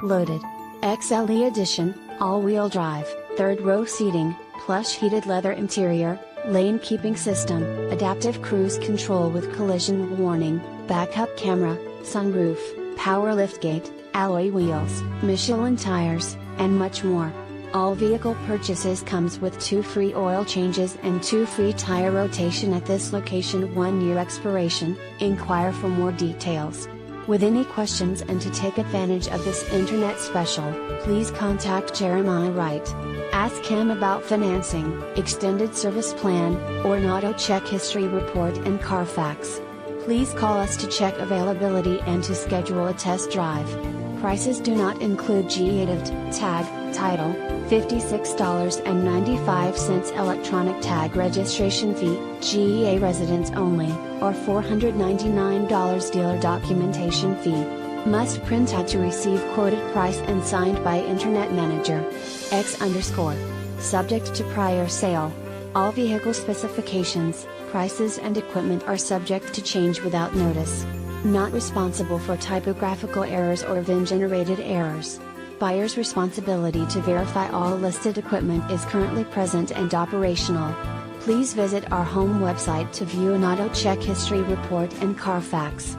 Loaded. XLE Edition, all-wheel drive, third row seating, plush heated leather interior, lane keeping system, adaptive cruise control with collision warning, backup camera, sunroof, power liftgate, alloy wheels, Michelin tires, and much more. All vehicle purchases comes with 2 free oil changes and 2 free tire rotation at this location, 1-year expiration. Inquire for more details. With any questions and to take advantage of this internet special, please contact Jeremiah Wright. Ask him about financing, extended service plan, or an auto check history report and Carfax. Please call us to check availability and to schedule a test drive. Prices do not include GEADed, tag, title, $56.95 electronic tag registration fee, GEA residents only, or $499 dealer documentation fee. Must print out to receive quoted price and signed by Internet Manager. X_. Subject to prior sale. All vehicle specifications, prices and equipment are subject to change without notice. Not responsible for typographical errors or VIN-generated errors. Buyer's responsibility to verify all listed equipment is currently present and operational. Please visit our home website to view an auto check history report and Carfax.